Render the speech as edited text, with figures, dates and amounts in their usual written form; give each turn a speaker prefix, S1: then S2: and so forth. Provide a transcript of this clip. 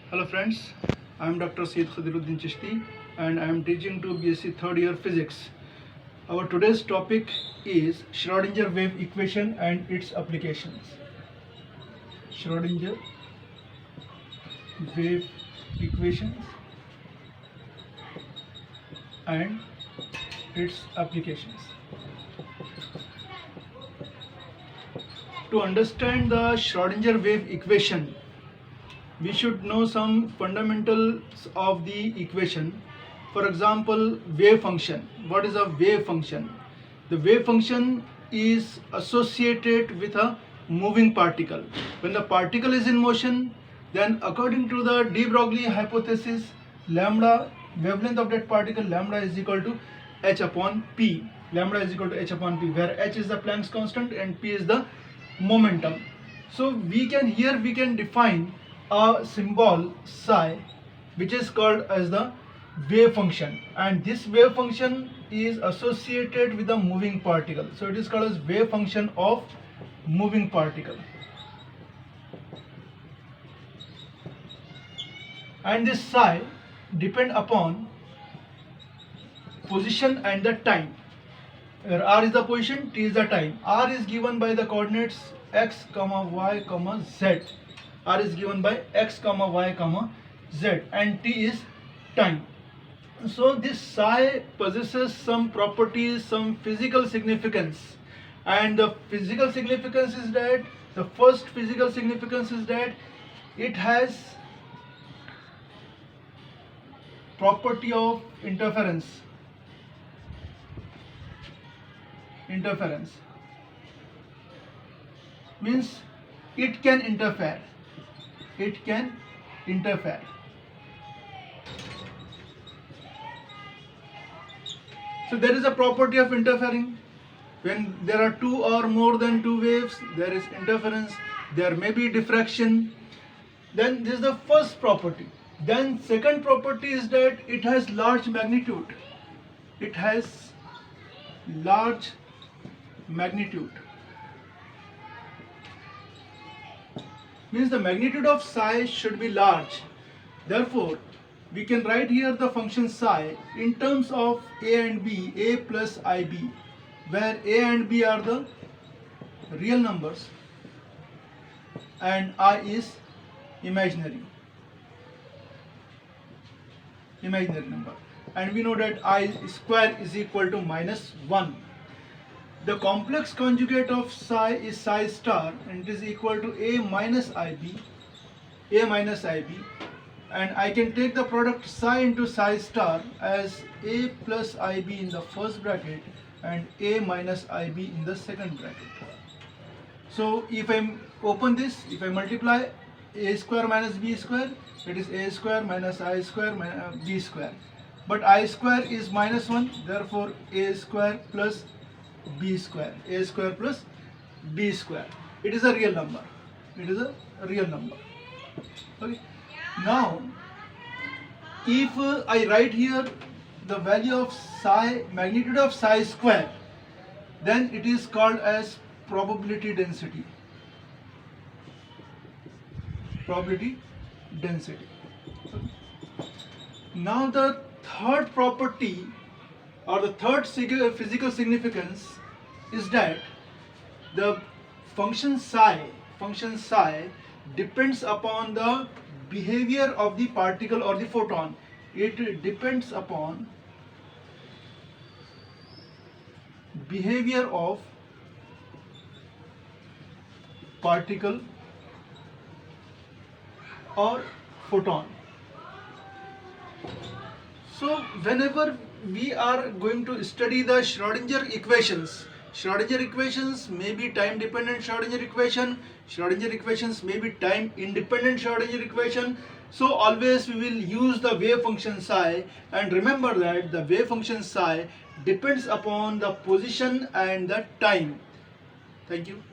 S1: Hello friends, I am Dr. Syed Khadiruddin Chishti and I am teaching to BSc third year physics. Our today's topic is Schrodinger wave equation and its applications. Schrodinger wave equations and its applications. To understand the Schrodinger wave equation, we should know some fundamentals of the equation. For example, wave function. What is a wave function? The wave function is associated with a moving particle. When the particle is in motion, then according to the de Broglie hypothesis, lambda, wavelength of that particle, lambda is equal to h upon p. Lambda is equal to h upon p, where h is the Planck's constant and p is the momentum. So we can define a symbol psi, which is called as the wave function, and this wave function is associated with a moving particle, so it is called as wave function of moving particle. And this psi depend upon position and the time, where r is the position, t is the time. R is given by the coordinates x, y, z. R is given by x, y, z, and t is time. So this psi possesses some properties, some physical significance, and the physical significance is that the first physical significance is that it has property of interference. Interference means it can interfere. It can interfere. So there is a property of interfering. When there are two or more than two waves, there is interference. There may be diffraction. Then this is the first property. Then second property is that it has large magnitude. It has large magnitude. Means the magnitude of psi should be large. Therefore, we can write here the function psi in terms of a and b, a plus ib, where a and b are the real numbers and I is imaginary number, and we know that I square is equal to -1. The complex conjugate of psi is psi star, and it is equal to a minus ib, and I can take the product psi into psi star as a plus ib in the first bracket and a minus ib in the second bracket. So if I open this, if I multiply a square minus b square, it is a square minus I square minus b square, but I square is -1, therefore a square plus b square, a square plus b square. It is a real number. It is a real number. Okay. Now, if I write here the value of psi, magnitude of psi square, then it is called as probability density. Probability density. Okay. Now the third property or the third physical significance is that the function psi depends upon the behavior of the particle or the photon. It depends upon behavior of particle or photon. So whenever we are going to study the Schrodinger equations may be time dependent Schrodinger equations may be time independent Schrodinger equation. So always we will use the wave function psi, and remember that the wave function psi depends upon the position and the time. Thank you.